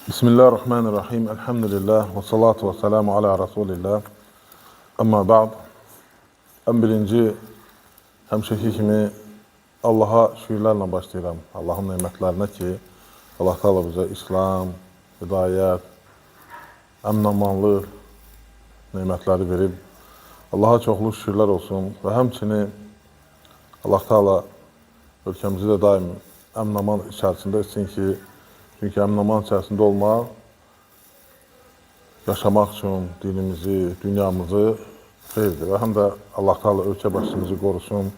Bismillahirrahmanirrahim. Elhamdülillah və salatu və selamu ala Rasulillah. Amma ba'd. Ən birinci həmişəki kimi Allaha şükürlərlə başlayıram. Allahın nemətlərinə ki, Allah Teala bizə İslam, hidayət, əmin-amanlıq nemətləri verib. Allaha çoxlu şükürlər olsun və həmçinin Allah Teala ölkəmizi də daim əmin-aman içərisində etsin ki, çünki əmin-aman içərisində olmaq, yaşamaq üçün dinimizi, dünyamızı xeyirdir. Və həm də Allah Teala ölkə başımızı qorusun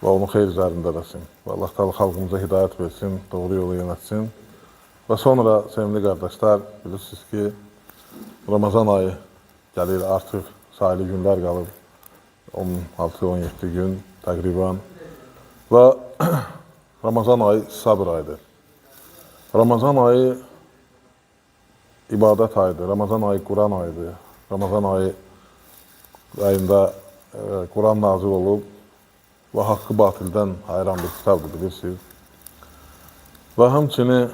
və onu xeyir üzərində eləsin. Və Allah Teala xalqımıza hidayət versin, doğru yolu yönətsin. Və sonra, sevimli qardaşlar, bilirsiniz ki, Ramazan ayı gəlir, artıq sayılı günlər qalır. 16-17 gün təqribən. Və Ramazan ayı sabır ayıdır. Ramazan ayı ibadət ayıdır, Ramazan ayı Quran ayıdır. Ramazan ayında Quran nazil olub və haqqı batildən ayıran bir kitabdır, bilirsiniz. Və həmçinin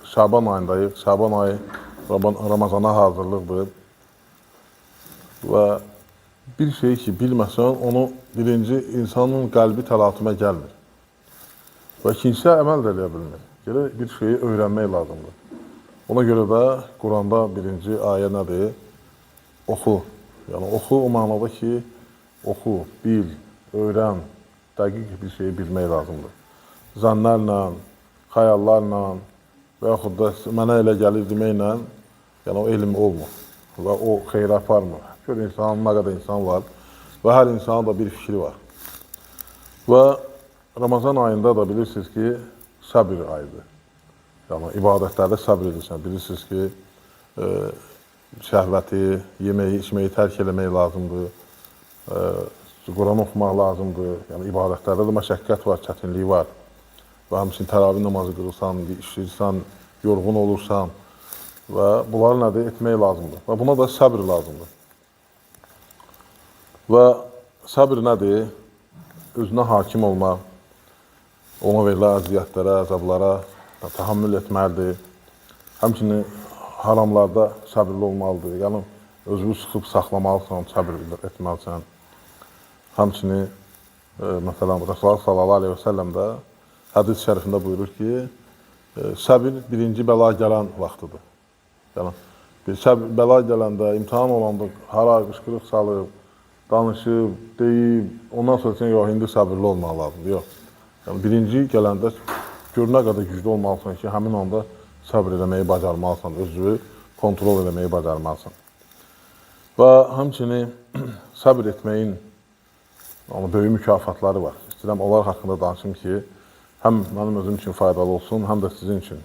Şaban ayındayıq. Şaban ayı Ramazana hazırlıqdır. Və bir şey ki, bilməsən, onu birinci insanın qəlbi təlatümə gəlmir. Və ikincisi əməl də eləyə bilmir. Görə bir şeyi öyrənmək lazımdır. Ona görə də Quranda birinci ayə nədir? Oxu. Yəni, oxu o mənada ki, oxu, bil, öyrən, dəqiq bir şeyi bilmək lazımdır. Zənnlərlə, xəyallarla və yaxud da mənə elə gəlir deməklə, yəni o elm olmur və o xeyrə aparmır. Gör, insanın nə qədər insan var və hər insanın da bir fikri var. Və Ramazan ayında da bilirsiniz ki, səbir ayıdır. Yəni, ibadətlərdə səbir edirsən. Bilirsiniz ki, şəhvəti, yeməyi, içməyi tərk eləmək lazımdır. Quran oxumaq lazımdır. Yəni, ibadətlərdə də məşəqqət var, çətinliyi var. Və həmçinin təravih namazı qılırsan, işləyirsən, yorğun olursan və bunları nədir? Etmək lazımdır. Və buna da səbir lazımdır. Və səbir nədir? Özünə hakim olmaq, ona verilən əziyyətlərə, əzablara təhammül etməlidir. Həmçinin haramlarda səbirli olmalıdır. Yəni, özünü sıxıb saxlamalısan, səbir etməlisən. Həmçinin, məsələn, Rasulullah sallallahu aleyhi və səlləm də hədis şərifində buyurur ki, səbir birinci bəla gələn vaxtıdır. Yəni, bəla gələndə, imtihan olanda, hara qışqırıq salıb, danışıb, deyib, ondan sonra yox, indi səbirli olmaq lazımdır. Yox. Yəni, birinci gələndə gör nə qədər güclü olmalısan ki, həmin anda səbir eləməyi bacarmalısan, özünü kontrol eləməyi bacarmalısan. Və həmçinin səbir etməyin böyük mükafatları var. İstəyirəm, onlar haqqında danışım ki, həm mənim özüm üçün faydalı olsun, həm də sizin üçün.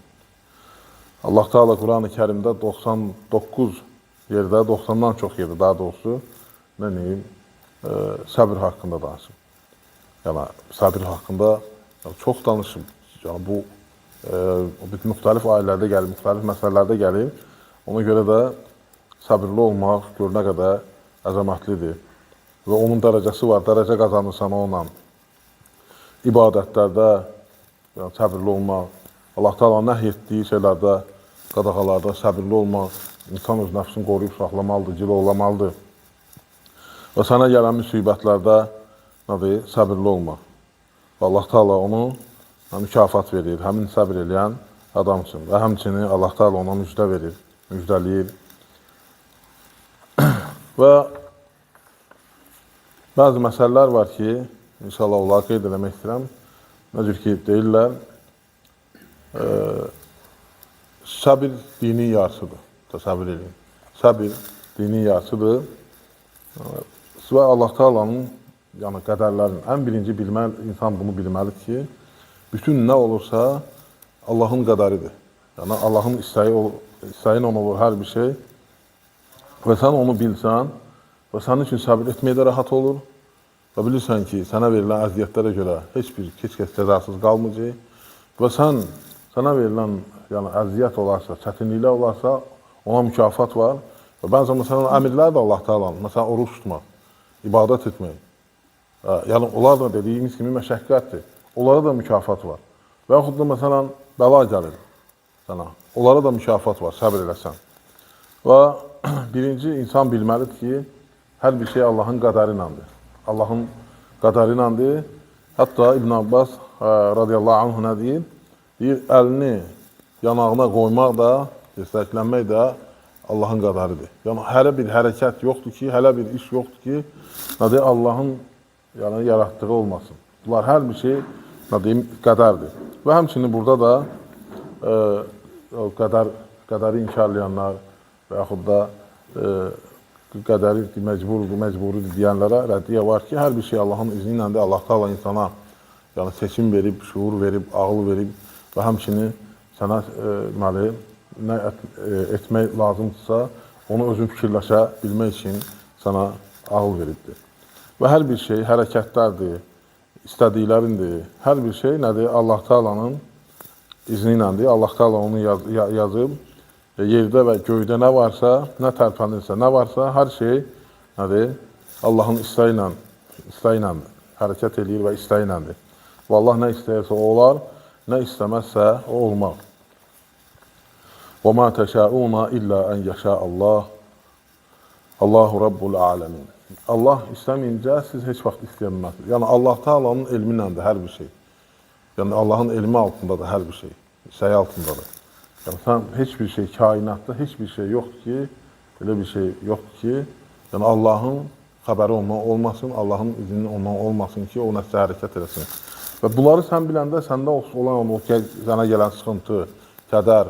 Allah Teala Quran-ı Kərimdə 99 yerdə, 90-dan çox yerdə daha doğrusu, səbir haqqında danışım. Yəni, səbir haqqında çox danışım. Yəni, bu, müxtəlif ailələrdə gəlir, müxtəlif məsələlərdə gəlir. Ona görə də səbirli olmaq gör nə qədər əzəmətlidir. Və onun dərəcəsi var, dərəcə qazanırsan onunla. İbadətlərdə səbirli olmaq, Allah Teala nəhy etdiyi şeylərdə, qadağalarda səbirli olmaq, insan öz nəfsini qoruyub saxlamalıdır, cilovlamalıdır. Və sənə gələn müsibətlərdə səbirli olmaq. Və Allah Teala onu mükafat verir, həmin səbir eləyən adam üçün. Və həmçinin Allah Teala ona müjdə verir, müjdəliyir. Və bəzi məsələlər var ki, inşallah onları qeyd eləmək istəyirəm. Necə ki, deyirlər, səbir dinin yarısıdır. Təsəvvür edin. Səbir dinin yarısıdır. Və Allah Teala'nın qədərlərin ən birinci insan bunu bilməlidir ki, bütün nə olursa Allahın qədəridir. Yəni, Allahın istəyi ilə olur hər bir şey. Və sən onu bilsən və sənin üçün səbir etmək də rahat olur. Və bilirsən ki, sənə verilən əziyyətlərə görə heç kəs cəzasız qalmayacaq. Və sənə verilən əziyyət olarsa, çətinliklər olarsa, ona mükafat var. Və bəzən, məsələn, əmirlər də Allah Teala'nın, məsələn, oruç tutmaq, ibadət etmək. Yəni, onlar da dediyimiz kimi məşəqqətdir. Onlara da mükafat var. Və yaxud da, məsələn, bəla gəlir. sana. Onlara da mükafat var, səbr eləsən. Və birinci insan bilməlidir ki, hər bir şey Allahın qədəri iləndir. Allahın qədəri iləndir. Hətta İbn Abbas radiyallahu anh nə deyir? Deyir, əlini yanağına qoymaq da, dəstəklənmək də Allahın qədəridir. Yəni, hələ bir hərəkət yoxdur ki, hələ bir iş yoxdur ki, nə deyir, Allahın yaratdığı olmasın. Bunlar hər bir şey, nə deyim, qədərdir. Və həmçinin burada da qədəri inkarlayanlar və yaxud da qədəri məcburidir deyənlərə rəddiyə var ki, hər bir şey Allahın izni iləndir. Allah Teala insana yəni, seçim verib, şuur verib, ağıl verib və həmçinin sənə nə etmək lazımdırsa, onu özün fikirləşə bilmək üçün sənə ağıl veribdir. Və hər bir şey hərəkətlərdir, istədiklərindir. Hər bir şey nədir? Allah Teala'nın izni iləndir. Allah Teala onu yazıb, yerdə və göydə nə varsa, nə tərpənirsə, nə varsa, hər şey nədir? Allahın istəyi iləndir. Hərəkət edir və istəyi iləndir. Və Allah nə istəyirsə o olar, nə istəməzsə o olmaz. وَمَا تَشَاءُونَ إِلَّا أَنْ يَشَاءَ اللّٰهِ Allahu Rabbul Alemin. Allah istəməyincə siz heç vaxt istəyəməzsiniz. Yəni, Allah Teala'nın elmi iləndir hər bir şey. Yəni, Allahın elmi altındadır hər bir şey. Səyi altındadır. Yəni, sən heç bir şey, kainatda heç bir şey yoxdur ki, elə bir şey yoxdur ki, yəni Allahın xəbəri ondan olmasın, Allahın izni ondan olmasın ki, o nəsə hərəkət eləsin. Və bunları sən biləndə, səndə olan o sənə gələn sıxıntı, kədər,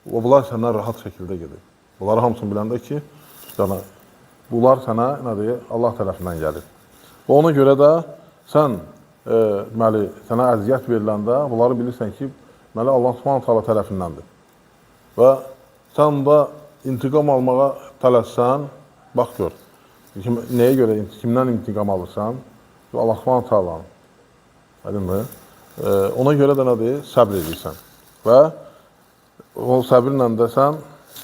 bunlar səndən rahat şəkildə gedir. Bunları hamısını biləndə ki, yəni, bunlar sənə Allah tərəfindən gəlir. Və ona görə də sən sənə əziyyət veriləndə, bunları bilirsən ki, Allah Subhanahu taala tərəfindəndir. Və sən də intiqam almağa tələssən, bax gör. Nəyə görə, kimdən intiqam alırsan? Allah Subhanahu taalanın. Aydınmı? Ona görə də nədir? Səbr edirsən. Və o səbirlə də sən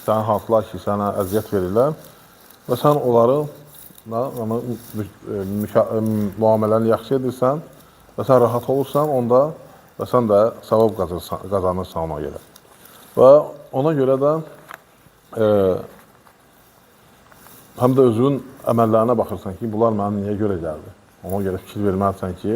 hansılar ki, sənə əziyyət verirlər və sən onları müamiləni yaxşı edirsən və sən rahat olursan onda və sən də savab qazanırsan ona görə. Və ona görə də həm də özün əməllərinə baxırsan ki, bunlar mənə niyə görə gəldi? Ona görə fikir verməlisən ki,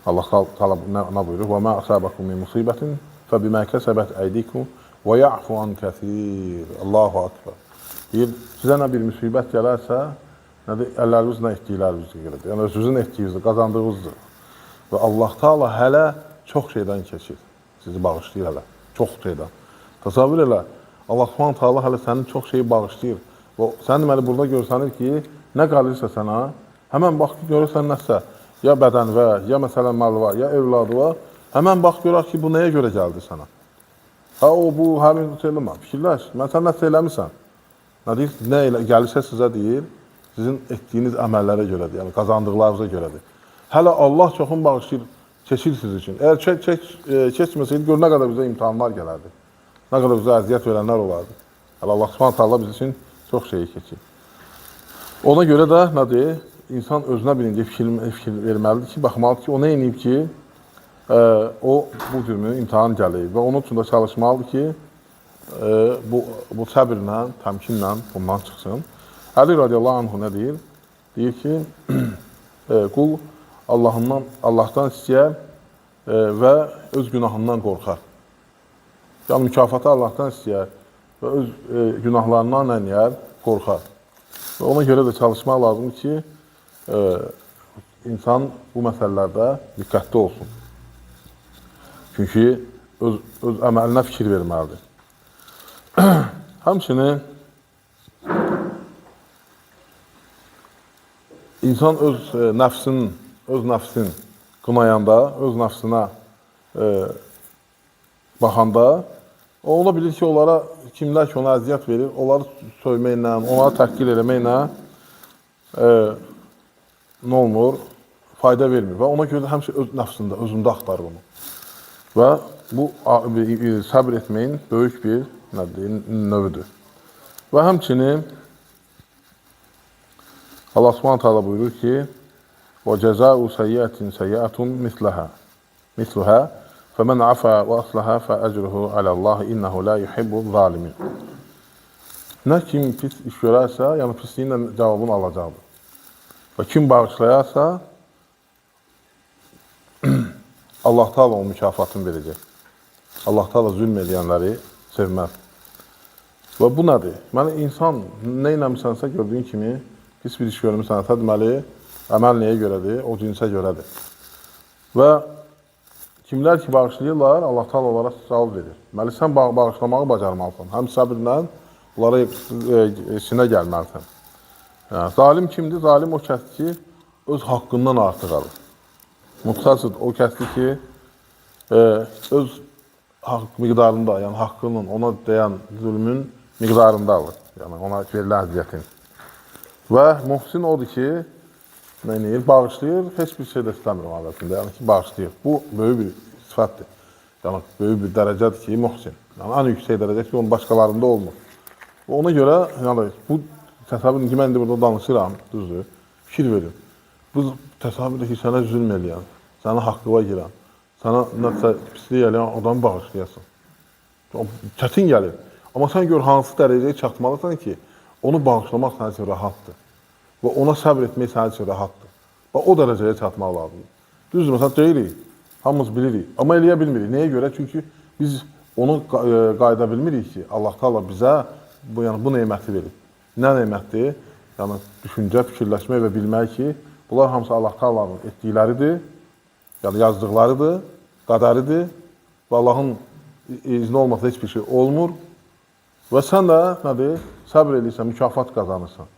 Allah Teala nə buyurur? Və mə əsəbəkum min musibətin fəbimə kəsəbət əydikum və ya'fu an kəsir. Allahu akbar. Deyir, sizə nə bir müsibət gələrsə, əlləriniz nə etdiklərinizə görədir. Yəni, özünüzün etdiyinizdir, qazandığınızdır. Və Allah Teala hələ çox şeydən keçir. Sizi bağışlayır hələ. Çox şeydən. Təsavvür elə, Allah Subhanahu taala hələ sənin çox şeyi bağışlayır. Və sən deməli, burada görsənir ki, nə qalırsa sənə, həmən bax ki, görürsən nəsə, ya bədən var, ya məsələn mal var, ya evladı var, həmən bax görək ki, bu nəyə görə gəldi sənə? Bu, həmin eləmə, fikirləş, mən sən nəsə eləmirsən. Nə deyir, nə gəlirsə sizə deyir, sizin etdiyiniz əməllərə görədir, yəni qazandıqlarınıza görədir. Hələ Allah çoxun bağışlayır, keçir siz üçün. Əgər keçməsəydi, gör nə qədər bizə imtihanlar gələrdi. Nə qədər bizə əziyyət verənlər olardı. Hələ Allah Subhanahu taala biz üçün çox şeyi keçir. Ona görə də nədir? İnsan özünə birinci fikir verməlidir ki, baxmalıdır ki, o nə edib ki, o bu cürmü imtihan gəlir və onun üçün də çalışmalıdır ki, bu səbirlə, təmkinlə bundan çıxsın. Əli radiyallahu anhu nə deyir? Deyir ki, qul Allahdan istəyər və öz günahından qorxar. Yəni, mükafatı Allahdan istəyər və öz günahlarından nəyər? Qorxar. Və ona görə də çalışmaq lazımdır ki, insan bu məsələlərdə diqqətli olsun. Çünki öz əməlinə fikir verməlidir. Həmçinin insan öz nəfsin qınayanda, öz nəfsinə baxanda, ola bilir ki, onlara kimlər ki, ona əziyyət verir, onları söyməklə, onları təhqir eləməklə nə olmur? Fayda vermir və ona görə də həmişə öz nəfsində, özündə axtarır onu. Və bu, səbr etməyin böyük bir növüdür. Və həmçinin Allah Subhanahu taala buyurur ki, وَجَزَاءُ سَيِّئَةٍ سَيِّئَةٌ مِثْلُهَا فَمَنْ عَفَى وَأَصْلَحَ فَأَجْرُهُ عَلَى اللّٰهِ إِنَّهُ لَا يُحِبُّ الظَّالِمِينَ. Nə kim pis iş görərsə, yəni pisliyin cavabını alacaqdır. Və kim bağışlayarsa, Allah Teala onun mükafatını verəcək. Allah Teala zülm edənləri sevməz. Və bu nədir? Deməli, insan nə eləmişsənsə gördüyün kimi, pis bir iş görmüsənsə, deməli, əməl nəyə görədir? O cinsə görədir. Və kimlər ki, bağışlayırlar, Allah Teala onlara cavab verir. Deməli, sən bağışlamağı bacarmalısan. Həm səbirlə bunlara sinə gəlməlisən. Yəni, zalim kimdir? Zalim o kəsdir ki, öz haqqından artıq alır. Muqtasid o kəsdir ki, öz haqq miqdarında, yəni haqqının ona deyən zülmün miqdarında alır. Yəni, ona verilən əziyyətin. Və muhsin odur ki, bağışlayır, heç bir şey də istəmir adətində. Yəni ki, bağışlayır. Bu, böyük bir sifətdir. Yəni, böyük bir dərəcədir ki, muhsin. Yəni, ən yüksək dərəcə ki, onun başqalarında olmur. Və ona görə, yəni, bu təsəvvürün ki, mən də burada danışıram, düzdür, fikir verin. Bu təsəvvürdə ki, sənə zülm eləyən, sənə haqqıva girən, sənə nəsə pislik eləyən adamı bağışlayasın. Çətin gəlir. Amma sən gör, hansı dərəcəyə çatmalısan ki, onu bağışlamaq sənin üçün rahatdır. Və ona səbr etmək sənin üçün rahatdır. Və o dərəcəyə çatmaq lazımdır. Düzdür, məsələn, deyirik, hamımız bilirik, amma eləyə bilmirik. Nəyə görə? Çünki biz onu qayda bilmirik ki, Allah Teala bizə bu neyməti verir. Nə neymətdir? Yəni, düşüncə, fikirləşmək və bilmək ki, bunlar hamısı Allah Teala'nın etdikləridir, yəni yazdıqlarıdır, qədəridir və Allahın izni olmasa heç bir şey olmur. Və sən də, nədir, səbr edirsən, mükafat qazanırsan.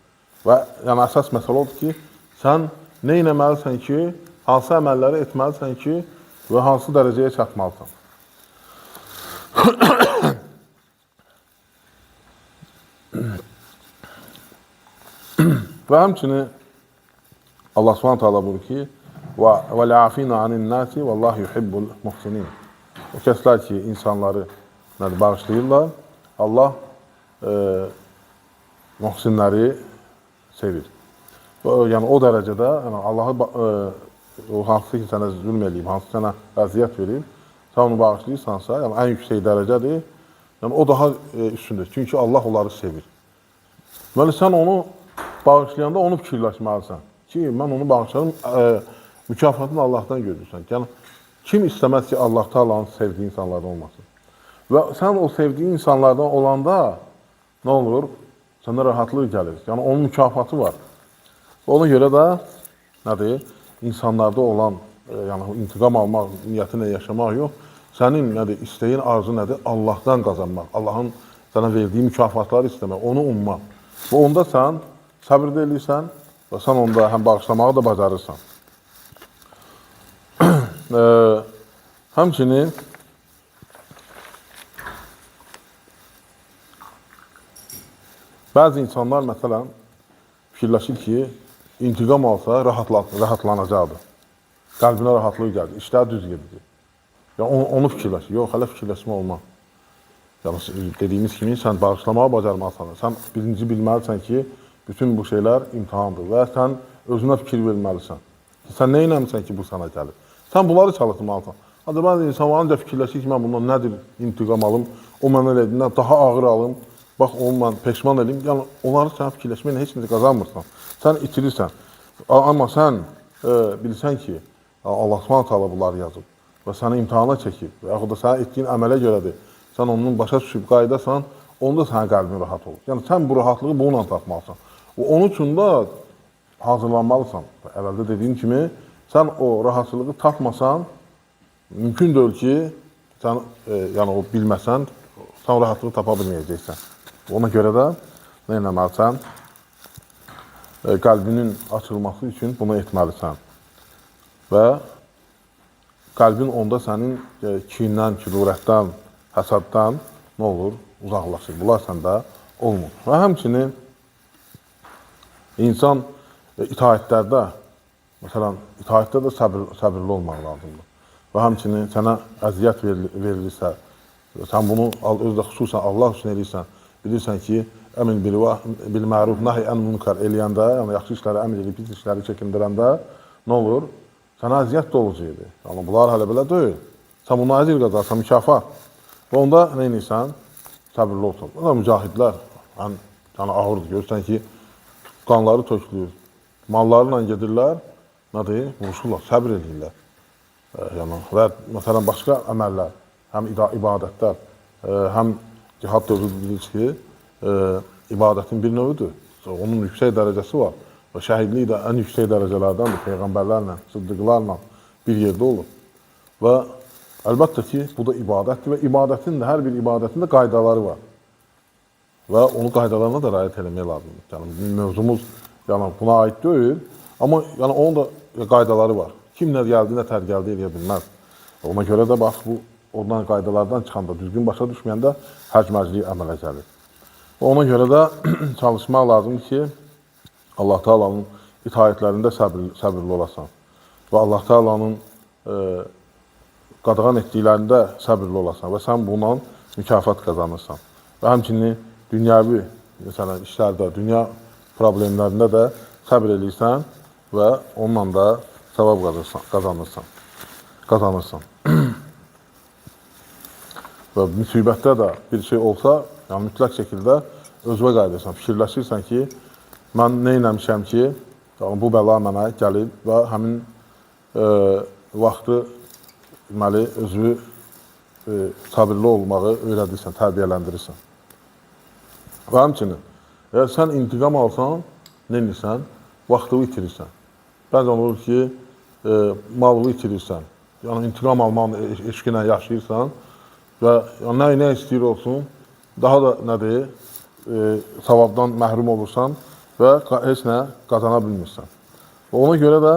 Və yəni, əsas məsələ odur ki, sən nə etməlisən ki, hansı əməlləri etməlisən ki, və hansı dərəcəyə çatmalısan. Və həmçinin Allah Subhanahu taala buyurur ki: "Və l'afina anin-nasi vallahu yuhibbul muhsinin." O kəslər ki, insanları bağışlayırlar, Allah muhsinləri sevir. Yəni o dərəcədə, yəni Allahı o hansı ki sənə zülm eləyib, hansı sənə əziyyət verib, sən onu bağışlayırsansa, yəni ən yüksək dərəcədir. Yəni o daha üstündür. Çünki Allah onları sevir. Deməli sən onu bağışlayanda onu fikirləşməlisən ki, mən onu bağışlarım, mükafatını Allahdan görürsən. Yəni kim istəməz ki, Allah Taala'nın sevdiyi insanlardan olmasın? Və sən o sevdiyi insanlardan olanda nə olur? Səndə rahatlıq gəlir. Yəni onun mükafatı var. Ona görə də nədir? İnsanlarda olan, yəni intiqam almaq niyyətinə yaşamaq yox, sənin nədir? İstəyin, arzu nədir? Allahdan qazanmaq, Allahın sənə verdiyi mükafatları istəmək, onu ummaq. Və onda sən səbir də edirsən və sən onda həm bağışlamağı da bacarırsan. Həmçinin bəzi insanlar məsələn fikirləşir ki, intiqam alsa rahatlanacaqdır. Qəlbinə rahatlıq gəlir, işlər düz gedir. Yəni onu fikirləşir. Yox, hələ fikirləşmə olmaz. Yəni dediyimiz kimi sən bağışlamağı bacarmalısan. Sən birinci bilməlisən ki, bütün bu şeylər imtahandır və sən özünə fikir verməlisən. Sən nə eləmirsən ki, bu sənə gəlir? Sən bunları çalışmalısan. Hatta bəzi insan ancaq fikirləşir ki, mən bundan nədir intiqam alım, o mənə elədiyindən daha ağır alım, bax onu mən peşman edeyim. Yəni onları sən fikirləşməklə heç necə qazanmırsan. Sən itirirsən. Amma sən bilsən ki, Allah Subhanahu taala bunları yazıb və səni imtahana çəkib və yaxud da sənin etdiyin əmələ görədir. Sən onun başa düşüb qaydasan, onda sənin qəlbin rahat olur. Yəni sən bu rahatlığı bununla tapmalısan. Onun üçün də hazırlanmalısan. Əvvəldə dediyim kimi, sən o rahatçılığı tapmasan, mümkün deyil ki, sən yəni o bilməsən, sən rahatlığı tapa bilməyəcəksən. Ona görə də nə etməlisən? Qəlbinin açılması üçün bunu etməlisən. Və qəlbin onda sənin kindən, kudurətdən, həsaddan nə olur? Uzaqlaşır. Bunlar səndə olmur. Və həmçinin insan itaətlərdə, məsələn, itaətdə də səbirli olmaq lazımdır. Və həmçinin sənə əziyyət verilirsə, sən bunu özdə xüsusən Allah üçün eləyirsən, bilirsən ki, əmr bil məruf, nahy ən münkar eləyəndə, yəni yaxşı işləri əmr edib, pis işləri çəkindirəndə nə olur? Sənə əziyyət də olacaqdır. Yəni bunlar hələ belə deyil. Sən bunu əcr qazarsan, mükafat. Və onda nə edirsən? Səbirli olsun. Bu da mücahidlər, yəni ağırdır. Görürsən ki, qanları tökülür, mallarla gedirlər, nədir? Vuruşurlar, səbir edirlər. Yəni, və məsələn, başqa əməllər, həm ibadətlər, həm cihad dövrü bilir ki, ibadətin bir növüdür. Onun yüksək dərəcəsi var. Və şəhidlik də ən yüksək dərəcələrdəndir. Peyğəmbərlərlə, sıddıqlarla bir yerdə olur. Və əlbəttə ki, bu da ibadətdir və ibadətin də, hər bir ibadətin də qaydaları var. Və onun qaydalarına da riayət eləmək lazımdır. Yəni, mövzumuz buna aid deyil, amma onun da qaydaları var. Kim nə gəldi, nə tərgəldi eləyə bilməz. Ona görə də bax, bu ondan qaydalardan çıxanda, düzgün başa düşməyəndə həcməclik əmələ gəlir. Ona görə də çalışmaq lazımdır ki, Allah Taala'nın itaətlərində səbirli olasan və Allah Taala'nın qadağan etdiklərində səbirli olasan və sən bundan mükafat qazanırsan. Və həmçinin dünyəvi işlərdə, dünya problemlərində də səbir edirsən və onunla da savab qazanırsan. Və müsibətdə də bir şey olsa, yəni mütləq şəkildə özünə qayıdırsan, fikirləşirsən ki, mən nə eləmişəm ki, bu bəla mənə gəlib və həmin vaxtı özünü sabirli olmağı öyrədirsən, tərbiyələndirirsən. Və həmçinin, əgər sən intiqam alsan, nə edirsən? Vaxtını itirirsən. Bəzən olur ki, malını itirirsən. Yəni, intiqam almanın eşqinə yaşayırsan və nə istəyir olsun, daha da nədir, savabdan məhrum olursan və heç nə qazana bilmirsən. Və ona görə də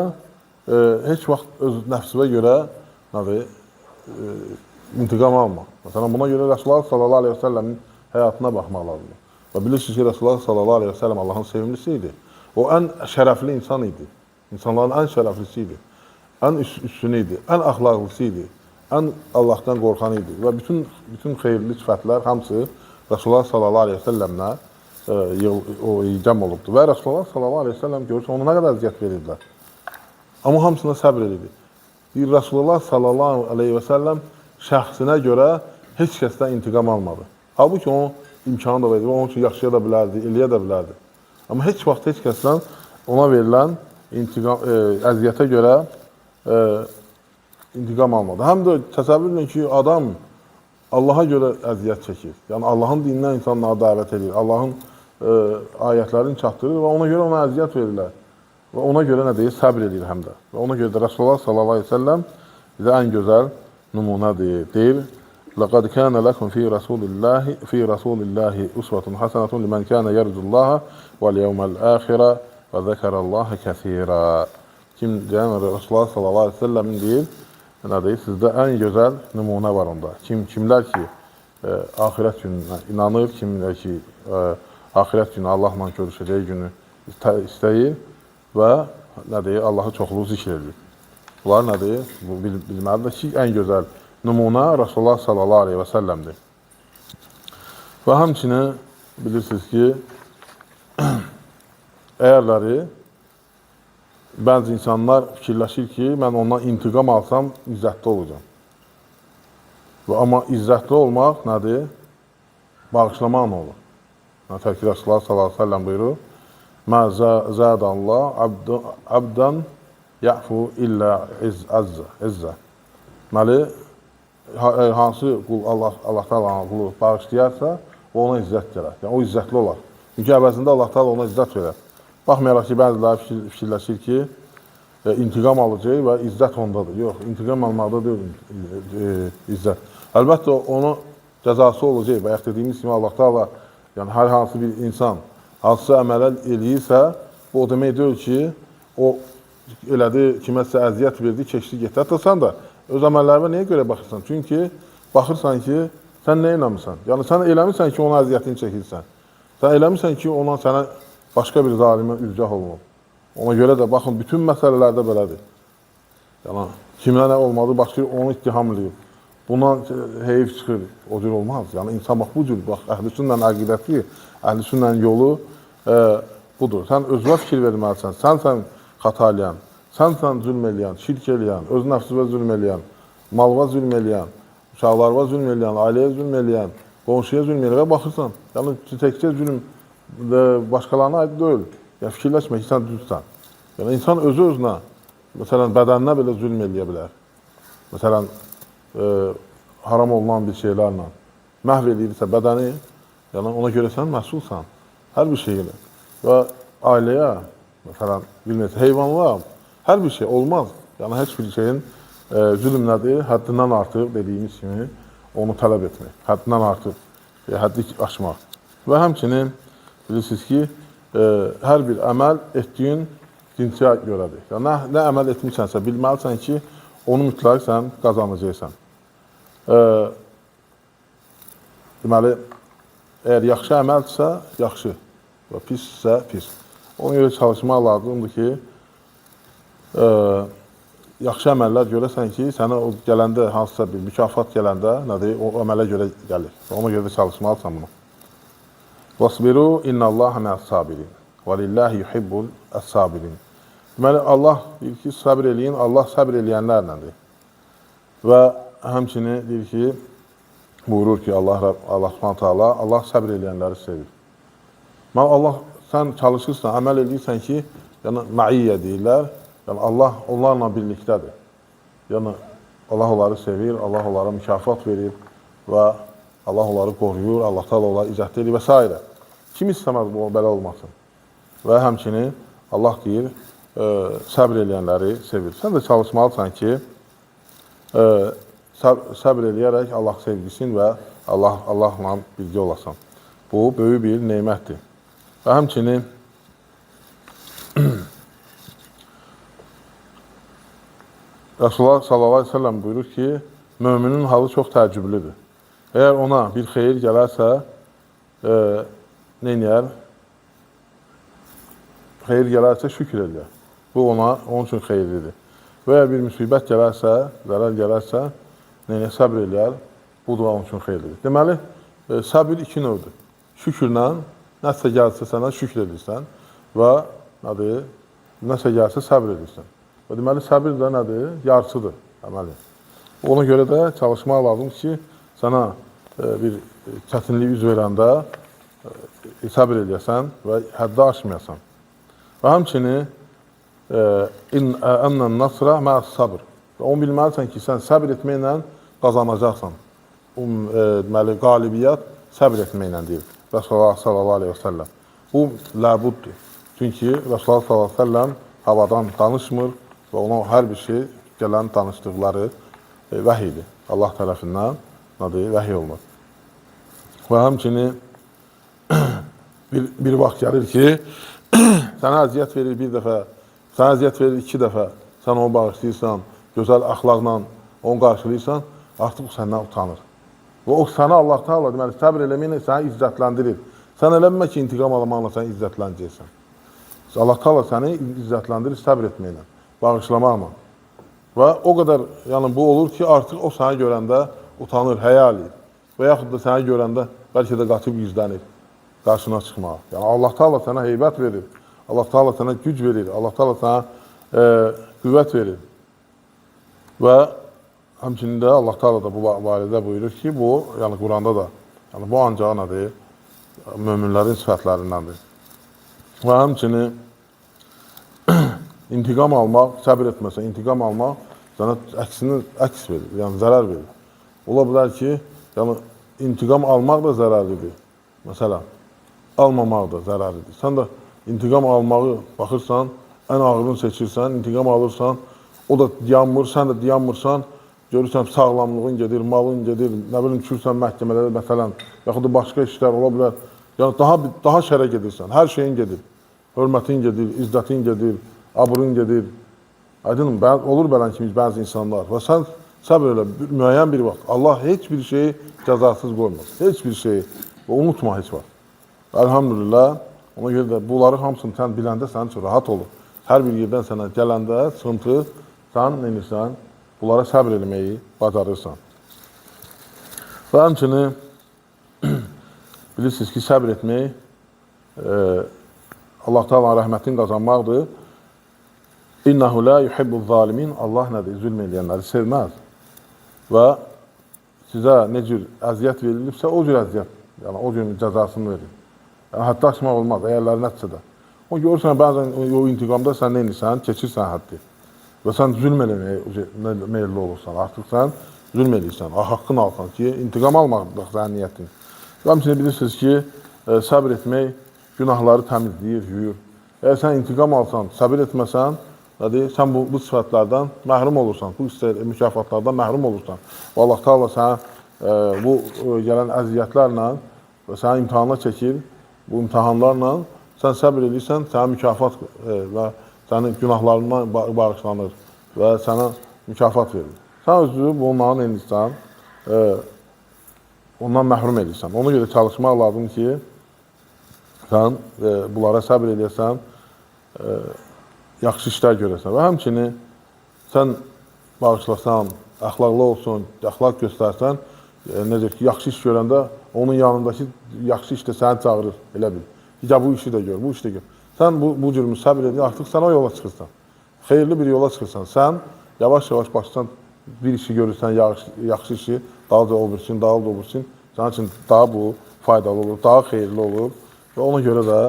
heç vaxt öz nəfsivə görə intiqam alma. Məsələn, buna görə Resulullah sallallahu aleyhi ve sellemin həyatına baxmaq lazımdır. Və bilirsiniz ki, Resulullah sallallahu aleyhi ve sellem Allahın sevimlisi idi. O, ən şərəfli insan idi. İnsanların ən şərəflisi idi. Ən üstünü idi. Ən axlaqlısı idi. Ən Allahdan qorxan idi. Və bütün xeyirli sifətlər hamısı Resulullah sallallahu aleyhi ve sellemlə cəm olubdur. Və Resulullah sallallahu aleyhi ve sellem görürsə, ona nə qədər əziyyət verirdilər. Amma hamısına səbr edirdi. Resulullah sallallahu aleyhi ve sellem şəxsinə görə heç kəsdən intiqam almadı. Halbuki onun imkanı da verirdi, onun üçün yaşaya da bilərdi, eləyə də bilərdi. Amma heç vaxt heç kəsdən ona verilən əziyyətə görə intiqam almadı. Həm də təsəvvür edin ki, adam Allaha görə əziyyət çəkir. Yəni, Allahın dinindən insanlara dəvət edir, Allahın ayətlərini çatdırır və ona görə ona əziyyət verirlər. Və ona görə nə deyir? Səbr edir həm də. Və ona görə də Resulullah sallallahu aleyhi ve sellem bizə ən gözəl nümunədir. Deyir, لَقَدْ كَانَ لَكُمْ فِي رَسُولِ اللّٰهِ أُسْوَةٌ حَسَنَةٌ لِمَنْ كَانَ يَرْجُ اللّٰهَ وَالْيَوْمَ الْآخِرَ وَذَكَرَ اللّٰهَ كَثِيرًا. Kim deyən Resulullah sallallahu aleyhi ve sellemin deyir, sizdə ən gözəl nümunə var onda. Kimlər ki, ahirət gününə inanır, kimlər ki, ahirət günü Allahla görüşəcəyi günü istəyir və Allahı çoxlu zikr edir. Bunlar nədir? Bu bilməlidir ki, ən gözəl nümunə Resulullah sallallahu aleyhi ve sellemdir. Və həmçinin bilirsiniz ki, əyərləri bəzi insanlar fikirləşir ki, mən ondan intiqam alsam, izzətli olacam. Amma izzətli olmaq nədir? Bağışlamaq nə olur? Nətər ki, Resulullah sallallahu aleyhi ve sellem buyurur, mə zədəllah abdən yəfu illə izzə. Deməli, hansı qul Allah Taala'nın qulu bağışlayarsa, ona izzət gələr. Yəni, o izzətli olar. Çünki əvəzində Allah Taala ona izzət verər. Baxmayaraq ki, bəziləri fikirləşir ki, intiqam alıcı və izzət ondadır. Yox, intiqam almaqda deyil izzət. Əlbəttə, onun cəzası olacaq və yaxud dediyimiz kimi Allah Taala, yəni hər hansı bir insan hansısa əmələ eləyirsə, bu o demək deyil ki, o elədi, kiməsə əziyyət verdi, keçdi, getdi. Hətta sən də öz əməllərinə niyə görə baxırsan? Çünki baxırsan ki, sən nə eləmirsən? Yəni, sən eləmirsən ki, ona əziyyətini çəkirsən. Sən eləmirsən ki, ona sənə başqa bir zalimə üzgah olunur. Ona görə də, baxın, bütün məsələlərdə belədir. Yəni, kimlə nə olmadı, başqa onu ittiham edib. Bundan heyif çıxır, o cür olmaz. Yəni, insan bax, bu cür, bax, əhl-i-sünnə əqidəti, əhl-i-sünnə yolu budur. Sən özünə fikir verməlisən, sən xata eləyən, sən zülm eləyən, şirk eləyən, öz nəfsivə zülm eləyən, malva zülm eləyən, uşaqlarına zülm eləyən, ailəyə zülm eləyən, qonşuya zülm eləyən və baxırsan, yəni təkcə zülm başqalarına aid deyil. Yəni fikirləşmə ki, sən düzsən. Yəni insan özü-özünə, məsələn, bədəninə belə zülm eləyə bilər. Məsələn, haram olunan bir şeylərlə məhv edirsə bədəni, yəni ona görə sən məsulsan. Hər bir şeylə. Və ailəyə, məsələn, bilməsə, heyvanlar, hər bir şey olmaz. Yəni, heç bir şeyin zülm nədir? Həddindən artıq, dediyimiz kimi, onu tələb etmək. Həddindən artıq, həddi aşmaq. Və həmçinin, bilirsiniz ki, hər bir əməl etdiyin cinsiyə görədir. Yəni, nə əməl etmişsənsə, bilməlisən ki, onu mütləq sən qazanacaqsan. Deməli, əgər yaxşı əməldirsə, yaxşı və pissə, pis. Ona görə çalışmaq lazımdır ki, yaxşı əməllər görəsən ki, sənə o gələndə, hansısa bir mükafat gələndə, nədir, o əmələ görə gəlir. Ona görə də çalışmalısan bunu. وَاصْبِرُوا اِنَّ اللّٰهَ مَا الصَّابِرِينَ وَلِلّٰهِ يُحِبُّ الصَّابِرِينَ. Deməli, Allah deyir ki, səbir eləyin, Allah səbir eləyənlərləndir. Və həmçinin deyir ki, buyurur ki, Allah Subhanahu taala, Allah səbr eləyənləri sevir. Allah, sən çalışırsan, əməl edirsən ki, yəni məiyyə deyirlər, yəni Allah onlarla birlikdədir. Yəni Allah onları sevir, Allah onlara mükafat verir və Allah onları qoruyur, Allah taala onları izzət edir və s. Kim istəməz bu belə olmasın? Və həmçinin Allah deyir, səbr eləyənləri sevir. Sən də çalışmalısan ki, səbr eləyərək Allah sevgisin və Allahla birgə olasan. Bu, böyük bir neymətdir. Və həmçinin Rasulullah sallallahu aleyhi ve sellem buyurur ki, müminin halı çox təəccüblüdür. Əgər ona bir xeyir gələrsə, neynəyər? Xeyir gələrsə, şükür eləyər. Bu, onun üçün xeyirlidir. Və əgər bir müsibət gələrsə, zərər gələrsə, neynəyər? Səbr eləyər. Bu da onun üçün xeyirlidir. Deməli, səbir iki növdür. Şükürlə, nəsə gəlsə sənə şükür edirsən və nəsə gəlsə səbr edirsən. Və deməli, səbir də nədir? Yarısıdır, əməli. Ona görə də çalışmaq lazım ki, sənə bir çətinlik üz verəndə səbr eləyəsən və həddə aşmayasan. Və həmçinin ənnən nasra mə'əs sabr. Onu bilməlisən ki, sən səbr etməklə qazanacaqsan. Deməli, qalibiyyət səbr etməklə deyir Rasulullah sallallahu aleyhi ve sellem. Bu, ləbuddur. Çünki Rasulullah sallallahu aleyhi ve sellem havadan danışmır və ona hər bir şey gələn danışdıqları vəhidir. Allah tərəfindən vəhiy olmaz. Və həmçinin bir vaxt gəlir ki, sənə əziyyət verir bir dəfə, sənə əziyyət verir iki dəfə, sən onu bağışlayırsan, gözəl əxlaqla onu qarşılayırsan, artıq o səndən utanır. Və o sənə Allah Teala deməli, səbr eləməklə səni izzətləndirir. Sən eləmə ki, intiqam almaqla səni izzətlənəcəksən. Allah Teala səni izzətləndirir səbr etməklə, bağışlamaqla. Və o qədər, yəni bu olur ki, artıq o səni görəndə utanır, həya eləyir. Və yaxud da səni görəndə bəlkə də qaçıb gizlənir, qarşına çıxmağa. Yəni Allah Teala sənə heybət verir, Allah Teala sənə güc verir, Allah Teala sənə qüvvət verir. Və həmçinin də Allah Teala da bu barədə buyurur ki, bu, yəni Quranda da, yəni bu ancaq nədir? Möminlərin sifətlərindəndir. Və həmçinin intiqam almaq, səbir etməsə, intiqam almaq sənə əks verir, yəni zərər verir. Ola bilər ki, yəni intiqam almaq da zərərlidir. Məsələn, almamaq da zərərlidir. Sən də intiqam almağı baxırsan, ən ağırını seçirsən, intiqam alırsan, o da dayanmır, sən də dayanmırsan, görürsən sağlamlığın gedir, malın gedir, nə bilim düşürsən məhkəmələrdə məsələn, yaxud da başqa işlər ola bilər. Yəni daha şərə gedirsən, hər şeyin gedir. Hörmətin gedir, izzətin gedir, abrın gedir. Aydınım, olur belən kimi bəzi insanlar və sən səbr elə, müəyyən bir vaxt. Allah heç bir şeyi cəzasız qoymaz. Heç bir şeyi. Unutma heç vaxt. Elhamdülillah, ona görə də bunları hamısını sən biləndə sənin üçün rahat olur. Hər bir yerdən sənə gələndə sıxıntı, sən neyirsən, bunlara səbr eləməyi bacarırsan. Və həmçinin bilirsiniz ki, səbr etmək Allah Teala rəhmətini qazanmaqdır. İnnehu la yuhibbuz zalimin. Allah nədir? Zülm eləyənləri sevməz. və sizə nə cür əziyyət verilibsə, o cür əziyyət, yəni o cür cəzasını verin. Yəni, həddi aşmaq olmaz, əyərləri nəticədə. O görürsən, bəzən o intiqamda sən nə edirsən, keçirsən həddi. Və sən zülm eləməyə meyilli olursan. Artıq sən zülm edirsən, haqqını alsan ki, intiqam almaqdır sənin niyyətin. Və həmçinin bilirsiniz ki, səbr etmək günahları təmizləyir, yuyur. Əgər sən intiqam alsan, səbir etməsən, sən bu sifətlərdən məhrum olursan, bu mükafatlardan məhrum olursan. Və Allah Teala sənə bu gələn əziyyətlərlə və səni imtihana çəkir, bu imtihanlarla sən səbir edirsən, sənə mükafat və sənin günahlarından bağışlanır və sənə mükafat verilir. Sən özü bunların edirsən, ondan məhrum edirsən. Ona görə çalışmaq lazım ki, sən bunlara səbir edirsən, yaxşı işlər görəsən və həmçinin sən bağışlasan, əxlaqlı olsun, əxlaq göstərsən, necə ki, yaxşı iş görəndə onun yanındakı yaxşı iş də səni çağırır, elə bil. Ya bu işi də gör, bu işi də gör. Sən bu cürümü səbir edin, artıq sən o yola çıxırsan. Xeyirli bir yola çıxırsan. Sən yavaş-yavaş başdan bir işi görürsən, yaxşı işi, daha da olursun, daha da olursun. Sənin üçün daha bu faydalı olur, daha xeyirli olur. Və ona görə də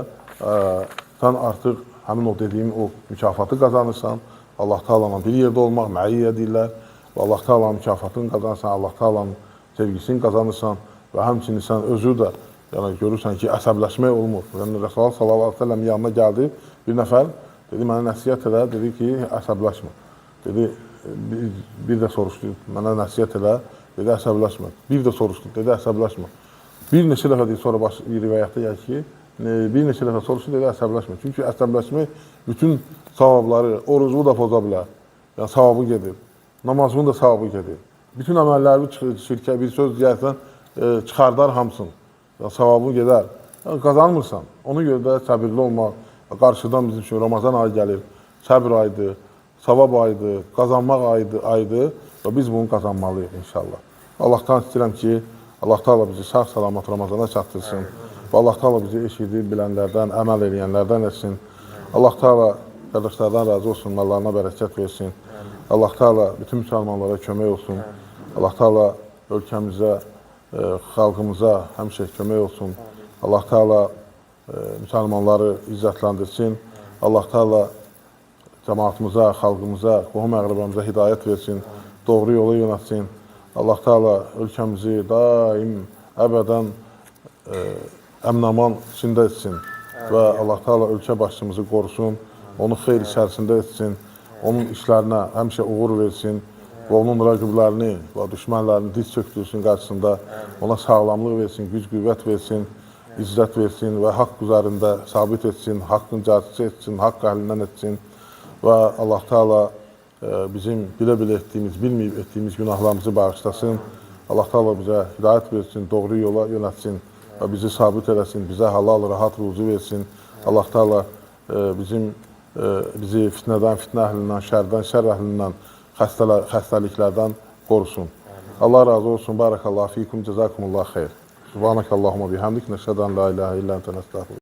sən artıq həmin o dediyim o mükafatı qazanırsan. Allah Taala'la bir yerdə olmaq, məiyyə deyirlər. Və Allah Taala'nın mükafatını qazanırsan, Allah Taala'nın sevgisini qazanırsan və həmçinin sən özü də yəni görürsən ki, əsəbləşmək olmur. Yəni Rəsulullah sallallahu əleyhi və səlləm yanına gəldi bir nəfər, dedi mənə nəsihət elə, dedi ki, əsəbləşmə. Dedi bir də soruşdu, mənə nəsihət elə, dedi əsəbləşmə. Bir də soruşdu, dedi əsəbləşmə. Bir neçə dəfə dedi sonra rivayətdə gəlir ki, bir neçə dəfə soruşdu, dedi əsəbləşmə. Çünki əsəbləşmək bütün savabları, orucu da poza bilər. Yəni savabı gedir. Namazının da savabı gedir. Bütün əməlləri şirkə bir söz deyərsən, çıxardar hamısını. Savabı gedər. Qazanmırsan. Ona görə də səbirli olmaq. Qarşıdan bizim üçün Ramazan ayı gəlir. Səbir ayıdır, savab ayıdır, qazanmaq ayıdır və biz bunu qazanmalıyıq inşallah. Allahdan istəyirəm ki, Allah Teala bizi sağ-salamat Ramazana çatdırsın və Allah Teala bizi eşidir, bilənlərdən, əməl edənlərdən etsin. Allah Teala qardaşlardan razı olsun, mallarına bərəkət versin. Allah Teala bütün müsəlmanlara kömək olsun. Allah Teala ölkəmizə, xalqımıza həmişə kömək olsun. Allah Teala müsəlmanları izzətləndirsin. Allah Teala cəmaatımıza, xalqımıza, qohum əqrəbamıza hidayət versin, doğru yola yönətsin. Allah Teala ölkəmizi daim, əbədən əmin-aman içində etsin və Allah Teala ölkə başçımızı qorusun, onu xeyr içərisində etsin, onun işlərinə həmişə uğur versin və onun rəqiblərini və düşmənlərini diz çöktürsün qarşısında, ona sağlamlıq versin, güc-qüvvət versin, izzət versin və haqq üzərində sabit etsin, haqqın cazisi etsin, haqq əhlindən etsin və Allah Teala bizim bilə-bilə etdiyimiz, bilməyib etdiyimiz günahlarımızı bağışlasın. Allah Teala bizə hidayət versin, doğru yola yönətsin və bizi sabit eləsin, bizə halal, rahat ruzu versin. Allah Teala bizi fitnədən, fitnə əhlindən, şərdən, şər əhlindən, xəstəliklərdən qorusun. Allah razı olsun. Barakallahu fikum, cezakumullah xeyr. Subhanakallahumma bihamdik, nəşhədən la ilahə illə entə nəstəğfiruka.